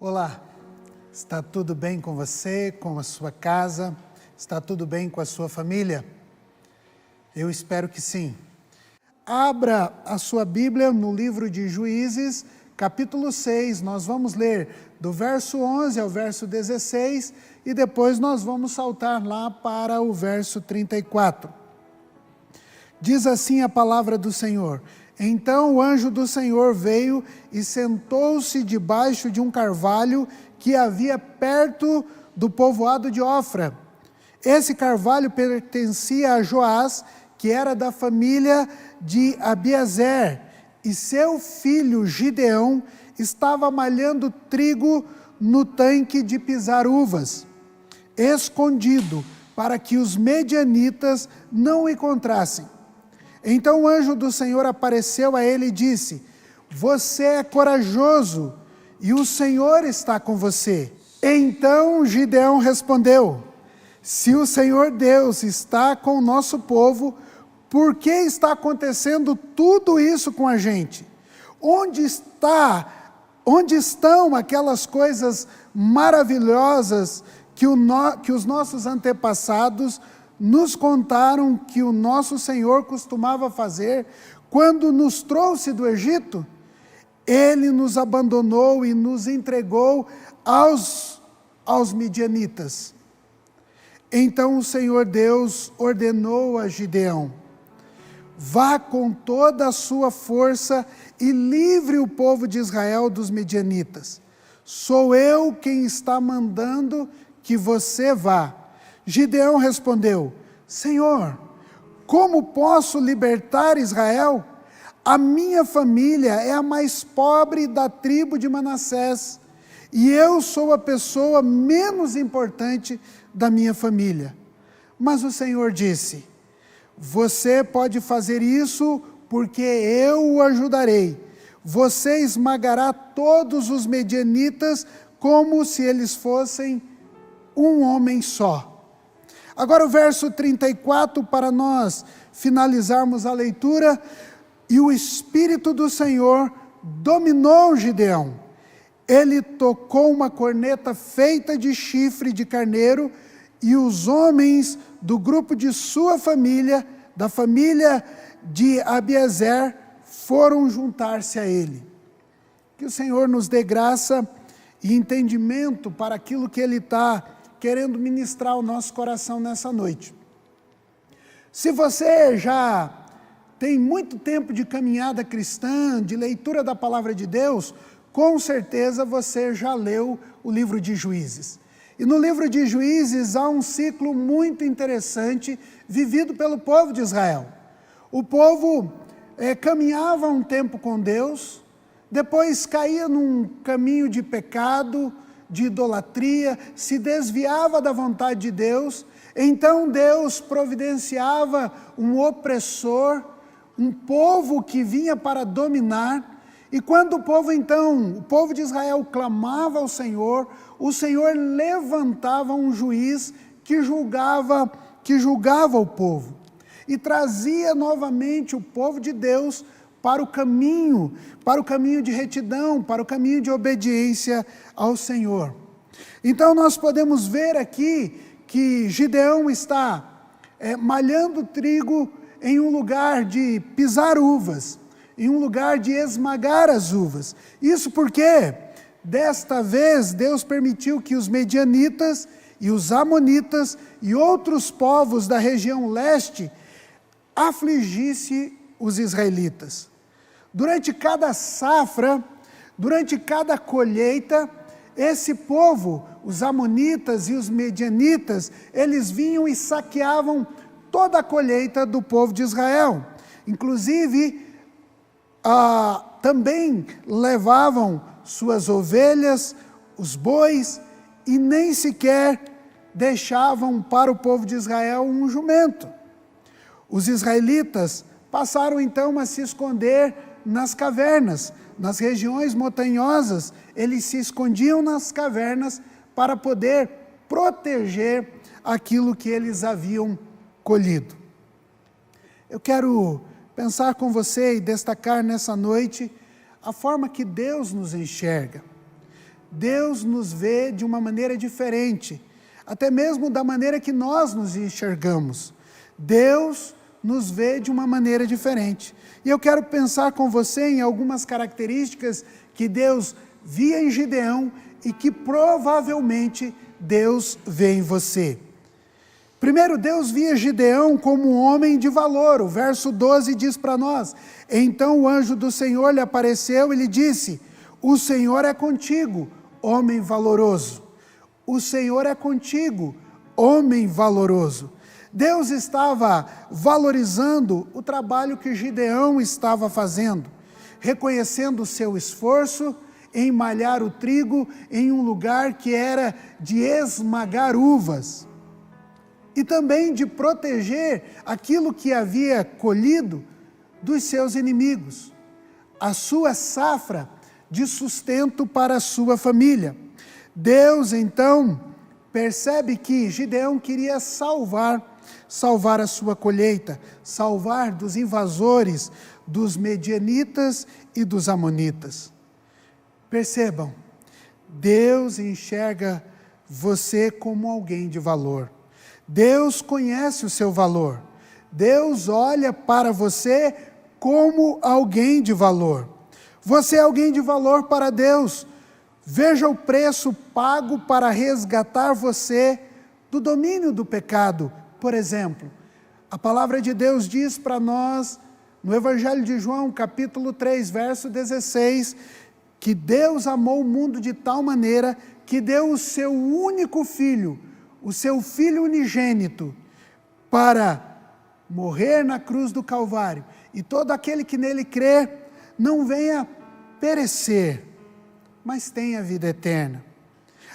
Olá, está tudo bem com você, com a sua casa? Está tudo bem com a sua família? Eu espero que sim. Abra a sua Bíblia no livro de Juízes, capítulo 6, nós vamos ler do verso 11 ao verso 16 e depois nós vamos saltar lá para o verso 34. Diz assim a palavra do Senhor: Então o anjo do Senhor veio e sentou-se debaixo de um carvalho que havia perto do povoado de Ofra. Esse carvalho pertencia a Joás, que era da família de Abiezer, e seu filho Gideão estava malhando trigo no tanque de pisar uvas, escondido, para que os medianitas não o encontrassem. Então o anjo do Senhor apareceu a ele e disse: Você é corajoso, e o Senhor está com você. Então Gideão respondeu: Se o Senhor Deus está com o nosso povo, por que está acontecendo tudo isso com a gente? Onde estão aquelas coisas maravilhosas que os nossos antepassados nos contaram que o nosso Senhor costumava fazer quando nos trouxe do Egito? Ele nos abandonou e nos entregou aos midianitas. Então o Senhor Deus ordenou a Gideão: Vá com toda a sua força e livre o povo de Israel dos midianitas. Sou eu quem está mandando que você vá. Gideão respondeu: Senhor, como posso libertar Israel? A minha família é a mais pobre da tribo de Manassés, e eu sou a pessoa menos importante da minha família. Mas o Senhor disse: Você pode fazer isso porque eu o ajudarei. Você esmagará todos os medianitas como se eles fossem um homem só. Agora o verso 34, para nós finalizarmos a leitura. E o Espírito do Senhor dominou Gideão. Ele tocou uma corneta feita de chifre de carneiro, e os homens do grupo de sua família, da família de Abiezer, foram juntar-se a ele. Que o Senhor nos dê graça e entendimento para aquilo que Ele está querendo ministrar ao nosso coração nessa noite. Se você já tem muito tempo de caminhada cristã, de leitura da palavra de Deus, com certeza você já leu o livro de Juízes. E no livro de Juízes há um ciclo muito interessante vivido pelo povo de Israel. O povo caminhava um tempo com Deus, depois caía num caminho de pecado, de idolatria, se desviava da vontade de Deus. Então Deus providenciava um opressor, um povo que vinha para dominar. E quando o povo de Israel clamava ao Senhor, o Senhor levantava um juiz que julgava o povo e trazia novamente o povo de Deus para o caminho de retidão, para o caminho de obediência ao Senhor. Então nós podemos ver aqui que Gideão está malhando trigo em um lugar de pisar uvas, em um lugar de esmagar as uvas. Isso porque, desta vez, Deus permitiu que os medianitas e os amonitas e outros povos da região leste afligissem os israelitas. Durante cada safra, durante cada colheita, esse povo, os amonitas e os medianitas, eles vinham e saqueavam toda a colheita do povo de Israel. Inclusive, também levavam suas ovelhas, os bois, e nem sequer deixavam para o povo de Israel um jumento. Os israelitas passaram então a se esconder nas cavernas, nas regiões montanhosas. Eles se escondiam nas cavernas para poder proteger aquilo que eles haviam colhido. Eu quero pensar com você e destacar nessa noite a forma que Deus nos enxerga. Deus nos vê de uma maneira diferente, até mesmo da maneira que nós nos enxergamos. Deus nos vê de uma maneira diferente. E eu quero pensar com você em algumas características que Deus via em Gideão e que provavelmente Deus vê em você. Primeiro, Deus via Gideão como um homem de valor. O verso 12 diz para nós: então o anjo do Senhor lhe apareceu e lhe disse: o Senhor é contigo, homem valoroso. O Senhor é contigo, homem valoroso. Deus estava valorizando o trabalho que Gideão estava fazendo, reconhecendo o seu esforço em malhar o trigo em um lugar que era de esmagar uvas, e também de proteger aquilo que havia colhido dos seus inimigos, a sua safra de sustento para a sua família. Deus então percebe que Gideão queria salvar a sua colheita, salvar dos invasores, dos medianitas e dos amonitas. Percebam, Deus enxerga você como alguém de valor. Deus conhece o seu valor. Deus olha para você como alguém de valor. Você é alguém de valor para Deus. Veja o preço pago para resgatar você do domínio do pecado. Por exemplo, a palavra de Deus diz para nós, no Evangelho de João, capítulo 3, verso 16, que Deus amou o mundo de tal maneira que deu o seu único filho, o seu Filho unigênito, para morrer na cruz do Calvário, e todo aquele que nele crê não venha perecer, mas tenha vida eterna.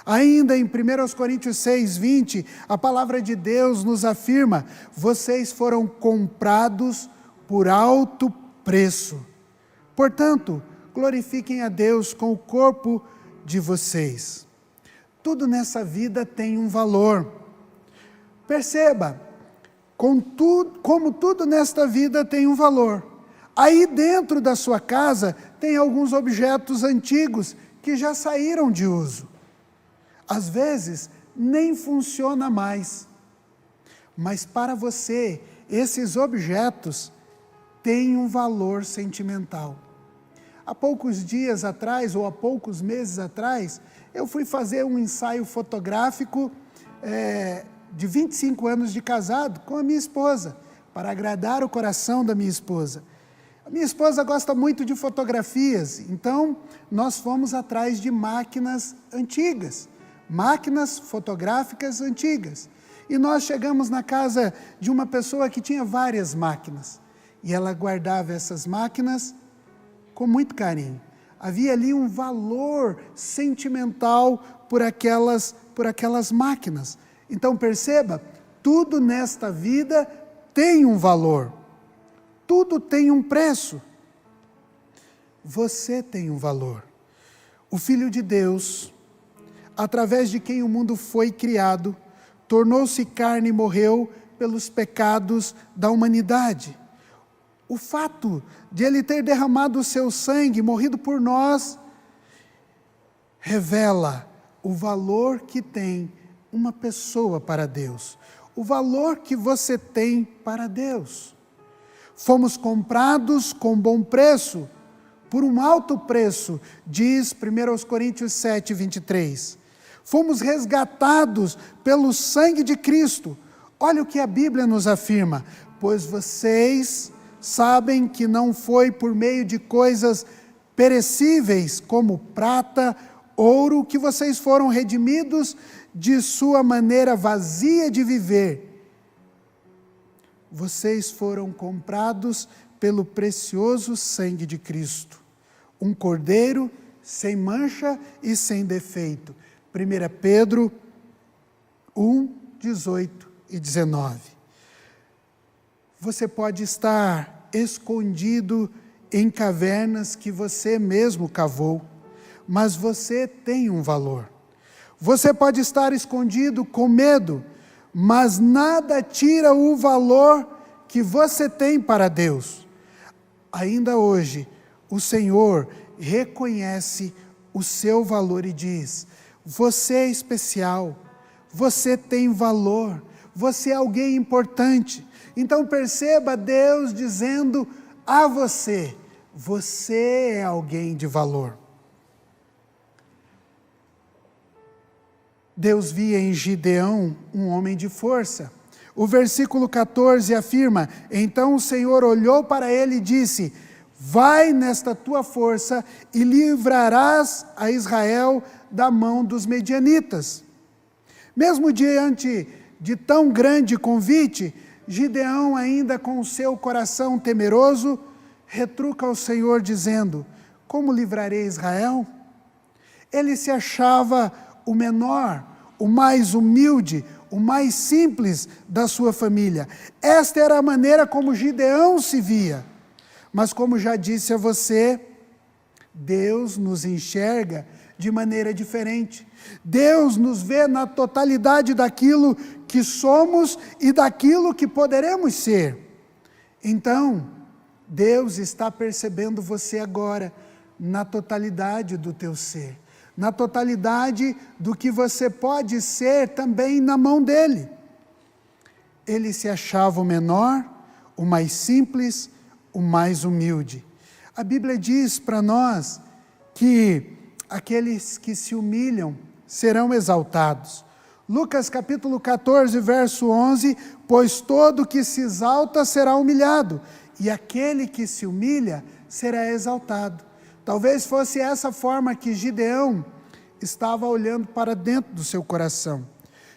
Ainda em 1 Coríntios 6, 20, a palavra de Deus nos afirma: vocês foram comprados por alto preço. Portanto, glorifiquem a Deus com o corpo de vocês. Tudo nessa vida tem um valor. Perceba, como tudo nesta vida tem um valor. Aí dentro da sua casa tem alguns objetos antigos que já saíram de uso. Às vezes nem funciona mais. Mas para você, esses objetos têm um valor sentimental. Há poucos dias atrás, ou há poucos meses atrás, eu fui fazer um ensaio fotográfico de 25 anos de casado com a minha esposa, para agradar o coração da minha esposa. A minha esposa gosta muito de fotografias, então nós fomos atrás de máquinas antigas, máquinas fotográficas antigas. E nós chegamos na casa de uma pessoa que tinha várias máquinas, e ela guardava essas máquinas com muito carinho. Havia ali um valor sentimental por aquelas máquinas. Então perceba, tudo nesta vida tem um valor. Tudo tem um preço. Você tem um valor. O Filho de Deus, através de quem o mundo foi criado, tornou-se carne e morreu pelos pecados da humanidade. O fato de Ele ter derramado o seu sangue, morrido por nós, revela o valor que tem uma pessoa para Deus, o valor que você tem para Deus. Fomos comprados com bom preço, por um alto preço, diz 1 Coríntios 7, 23. Fomos resgatados pelo sangue de Cristo. Olha o que a Bíblia nos afirma: pois vocês sabem que não foi por meio de coisas perecíveis, como prata, ouro, que vocês foram redimidos de sua maneira vazia de viver. Vocês foram comprados pelo precioso sangue de Cristo, um cordeiro sem mancha e sem defeito. 1 Pedro 1, 18 e 19. Você pode estar escondido em cavernas que você mesmo cavou, mas você tem um valor. Você pode estar escondido com medo, mas nada tira o valor que você tem para Deus. Ainda hoje, o Senhor reconhece o seu valor e diz: você é especial, você tem valor, você é alguém importante. Então perceba Deus dizendo a você: você é alguém de valor. Deus via em Gideão um homem de força. O versículo 14 afirma: então o Senhor olhou para ele e disse: vai nesta tua força e livrarás a Israel da mão dos medianitas. Mesmo diante de tão grande convite, Gideão, ainda com o seu coração temeroso, retruca ao Senhor dizendo: como livrarei Israel? Ele se achava o menor, o mais humilde, o mais simples da sua família. Esta era a maneira como Gideão se via. Mas como já disse a você, Deus nos enxerga de maneira diferente. Deus nos vê na totalidade daquilo que somos e daquilo que poderemos ser. Então, Deus está percebendo você agora na totalidade do teu ser, na totalidade do que você pode ser também na mão dele. Ele se achava o menor, o mais simples, o mais humilde. A Bíblia diz para nós que aqueles que se humilham serão exaltados. Lucas capítulo 14, verso 11, pois todo que se exalta será humilhado, e aquele que se humilha será exaltado. Talvez fosse essa forma que Gideão estava olhando para dentro do seu coração.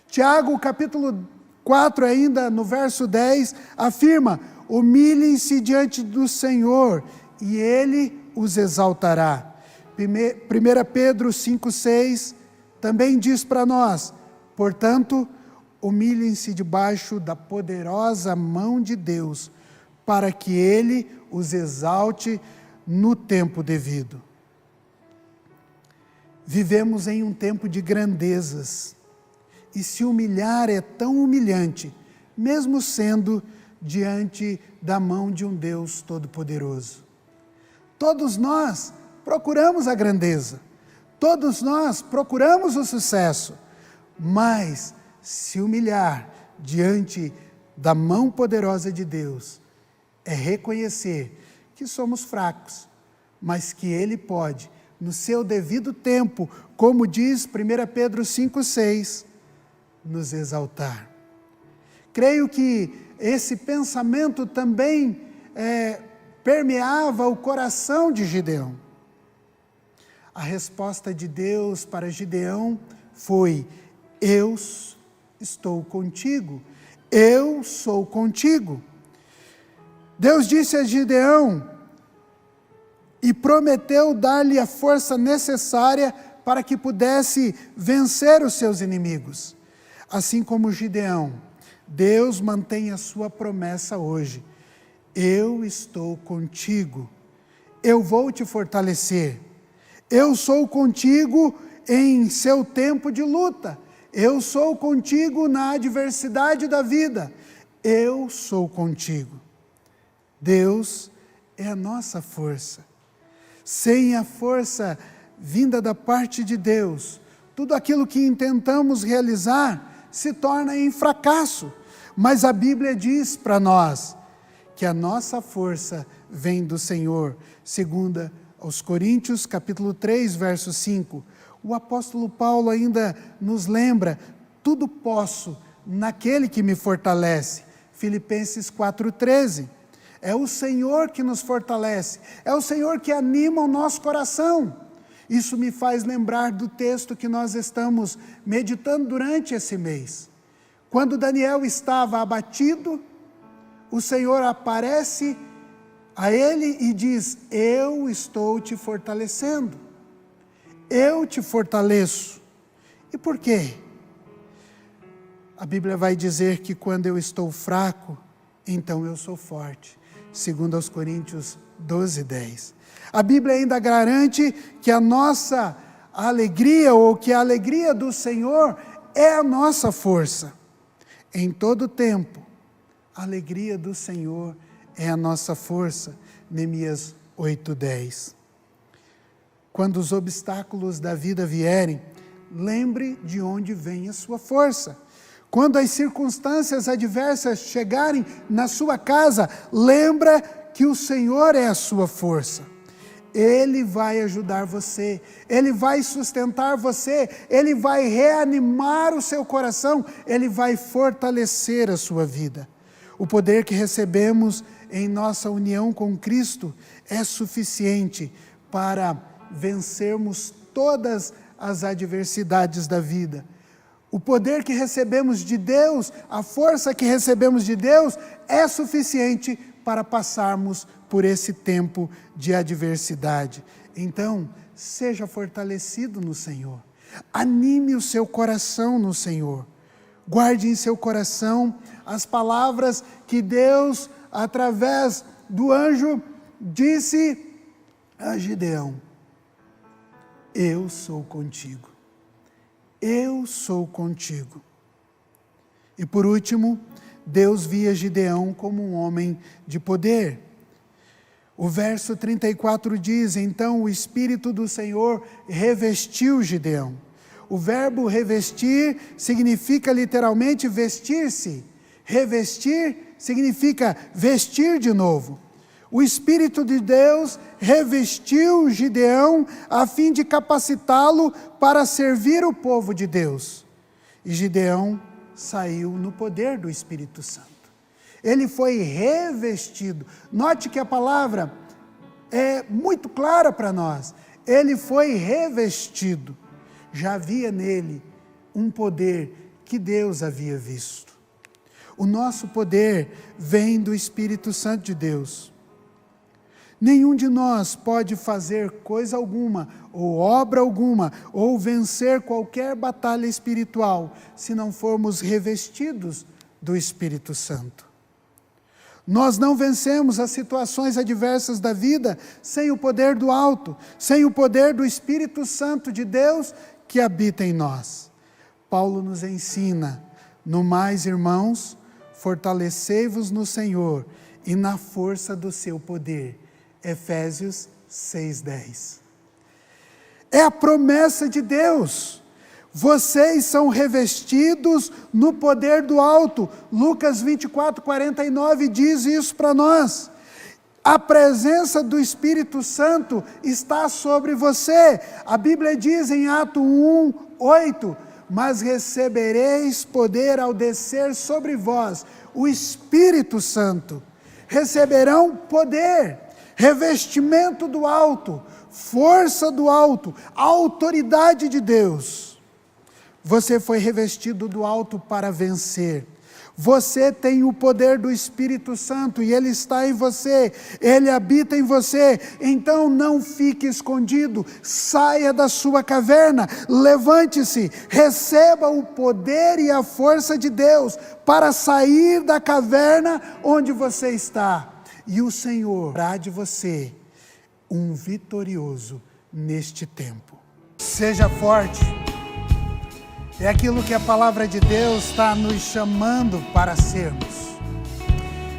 Tiago capítulo 4, ainda no verso 10, afirma: humilhem-se diante do Senhor, e Ele os exaltará. 1 Pedro 5,6 também diz para nós: portanto, humilhem-se debaixo da poderosa mão de Deus, para que Ele os exalte no tempo devido. Vivemos em um tempo de grandezas, e se humilhar é tão humilhante, mesmo sendo diante da mão de um Deus Todo-Poderoso. Todos nós procuramos a grandeza, todos nós procuramos o sucesso, mas se humilhar diante da mão poderosa de Deus é reconhecer que somos fracos, mas que Ele pode, no seu devido tempo, como diz 1 Pedro 5,6, nos exaltar. Creio que esse pensamento também permeava o coração de Gideão. A resposta de Deus para Gideão foi: eu estou contigo, eu sou contigo. Deus disse a Gideão e prometeu dar-lhe a força necessária para que pudesse vencer os seus inimigos. Assim como Gideão, Deus mantém a sua promessa hoje: eu estou contigo, eu vou te fortalecer, eu sou contigo em seu tempo de luta, eu sou contigo na adversidade da vida, eu sou contigo. Deus é a nossa força. Sem a força vinda da parte de Deus, tudo aquilo que intentamos realizar se torna em fracasso. Mas a Bíblia diz para nós que a nossa força vem do Senhor. Segundo aos Coríntios, capítulo 3, verso 5. O apóstolo Paulo ainda nos lembra: tudo posso naquele que me fortalece. Filipenses 4,13. É o Senhor que nos fortalece, é o Senhor que anima o nosso coração. Isso me faz lembrar do texto que nós estamos meditando durante esse mês. Quando Daniel estava abatido, o Senhor aparece a ele e diz: eu estou te fortalecendo, eu te fortaleço. E por quê? A Bíblia vai dizer que quando eu estou fraco, então eu sou forte. Segundo aos Coríntios 12:10. A Bíblia ainda garante que a nossa alegria, ou que a alegria do Senhor é a nossa força. Em todo tempo, a alegria do Senhor é a nossa força. Neemias 8:10. Quando os obstáculos da vida vierem, lembre de onde vem a sua força. Quando as circunstâncias adversas chegarem na sua casa, lembra que o Senhor é a sua força. Ele vai ajudar você, Ele vai sustentar você, Ele vai reanimar o seu coração, Ele vai fortalecer a sua vida. O poder que recebemos em nossa união com Cristo é suficiente para vencermos todas as adversidades da vida. O poder que recebemos de Deus, a força que recebemos de Deus é suficiente para passarmos por esse tempo de adversidade. Então, seja fortalecido no Senhor. Anime o seu coração no Senhor. Guarde em seu coração as palavras que Deus, através do anjo, disse a Gideão: eu sou contigo. Eu sou contigo. E por último, Deus via Gideão como um homem de poder. O verso 34 diz: então o Espírito do Senhor revestiu Gideão. O verbo revestir significa literalmente vestir-se. Revestir significa vestir de novo. O Espírito de Deus revestiu Gideão a fim de capacitá-lo para servir o povo de Deus. E Gideão saiu no poder do Espírito Santo. Ele foi revestido. Note que a palavra é muito clara para nós. Ele foi revestido. Já havia nele um poder que Deus havia visto. O nosso poder vem do Espírito Santo de Deus. Nenhum de nós pode fazer coisa alguma, ou obra alguma, ou vencer qualquer batalha espiritual, se não formos revestidos do Espírito Santo. Nós não vencemos as situações adversas da vida sem o poder do alto, sem o poder do Espírito Santo de Deus que habita em nós. Paulo nos ensina: no mais, irmãos, fortalecei-vos no Senhor e na força do seu poder. Efésios 6:10. É a promessa de Deus. Vocês são revestidos no poder do alto. Lucas 24:49 diz isso para nós. A presença do Espírito Santo está sobre você. A Bíblia diz em Atos 1:8: mas recebereis poder ao descer sobre vós o Espírito Santo. Receberão poder, revestimento do alto, força do alto, autoridade de Deus. Você foi revestido do alto para vencer. Você tem o poder do Espírito Santo e Ele está em você, Ele habita em você. Então não fique escondido, saia da sua caverna, levante-se, receba o poder e a força de Deus para sair da caverna onde você está. E o Senhor fará de você um vitorioso neste tempo. Seja forte. É aquilo que a palavra de Deus está nos chamando para sermos.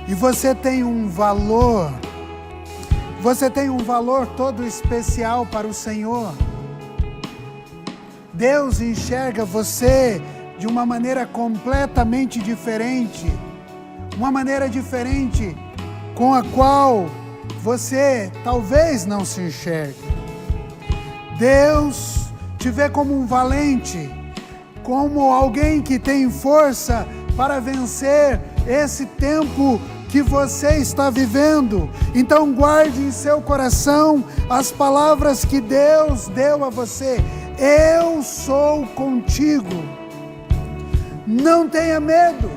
E você tem um valor todo especial para o Senhor. Deus enxerga você de uma maneira completamente diferente, uma maneira diferente com a qual você talvez não se enxergue. Deus te vê como um valente, como alguém que tem força para vencer esse tempo que você está vivendo. Então guarde em seu coração as palavras que Deus deu a você. Eu sou contigo. Não tenha medo,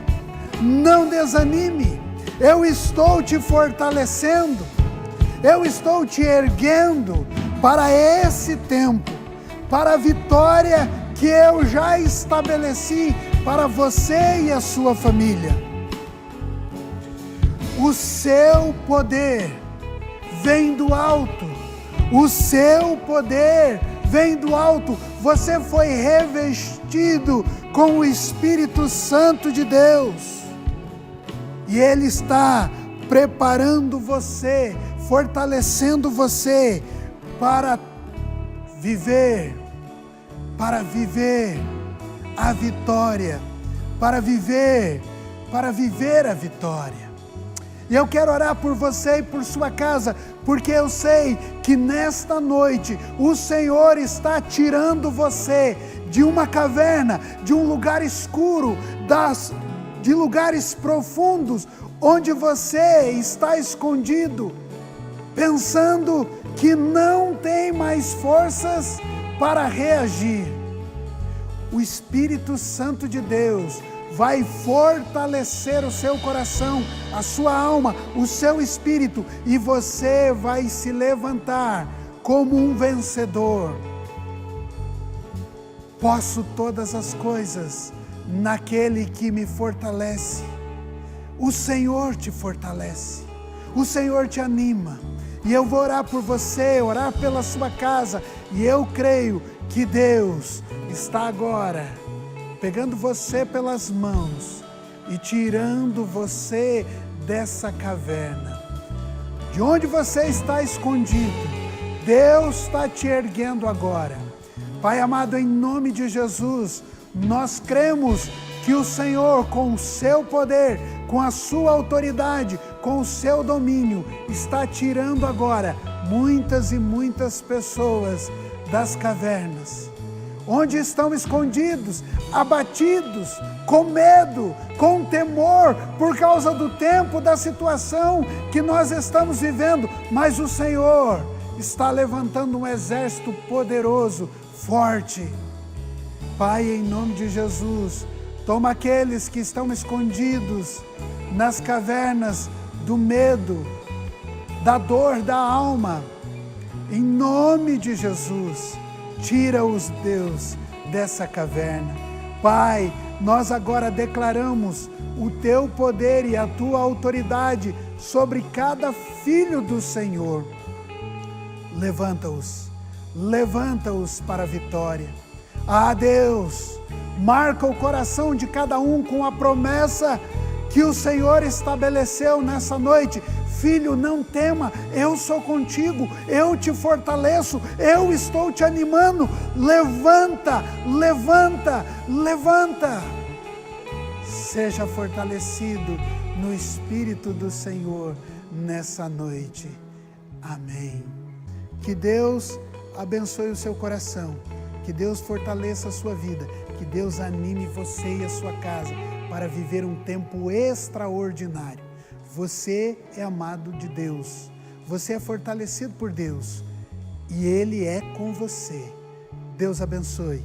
não desanime. Eu estou te fortalecendo, eu estou te erguendo para esse tempo, para a vitória que eu já estabeleci para você e a sua família. O seu poder vem do alto, o seu poder vem do alto. Você foi revestido com o Espírito Santo de Deus. E Ele está preparando você, fortalecendo você para viver, para viver a vitória, para viver a vitória. E eu quero orar por você e por sua casa, porque eu sei que nesta noite o Senhor está tirando você de uma caverna, de um lugar escuro, de lugares profundos, onde você está escondido, pensando que não tem mais forças para reagir. O Espírito Santo de Deus vai fortalecer o seu coração, a sua alma, o seu espírito, e você vai se levantar como um vencedor. Posso todas as coisas naquele que me fortalece. O Senhor te fortalece, o Senhor te anima. E eu vou orar por você, orar pela sua casa, e eu creio que Deus está agora pegando você pelas mãos e tirando você dessa caverna. De onde você está escondido, Deus está te erguendo agora. Pai amado, em nome de Jesus, nós cremos que o Senhor, com o seu poder, com a sua autoridade, com o seu domínio, está tirando agora muitas e muitas pessoas das cavernas, onde estão escondidos, abatidos, com medo, com temor, por causa do tempo, da situação que nós estamos vivendo. Mas o Senhor está levantando um exército poderoso, forte. Pai, em nome de Jesus, toma aqueles que estão escondidos nas cavernas do medo, da dor da alma. Em nome de Jesus, tira-os, Deus, dessa caverna. Pai, nós agora declaramos o teu poder e a tua autoridade sobre cada filho do Senhor. Levanta-os para a vitória. Ah, Deus, marca o coração de cada um com a promessa que o Senhor estabeleceu nessa noite. Filho, não tema, eu sou contigo, eu te fortaleço, eu estou te animando. Levanta, levanta, levanta. Seja fortalecido no Espírito do Senhor nessa noite. Amém. Que Deus abençoe o seu coração, que Deus fortaleça a sua vida, que Deus anime você e a sua casa para viver um tempo extraordinário. Você é amado de Deus, você é fortalecido por Deus e Ele é com você. Deus abençoe.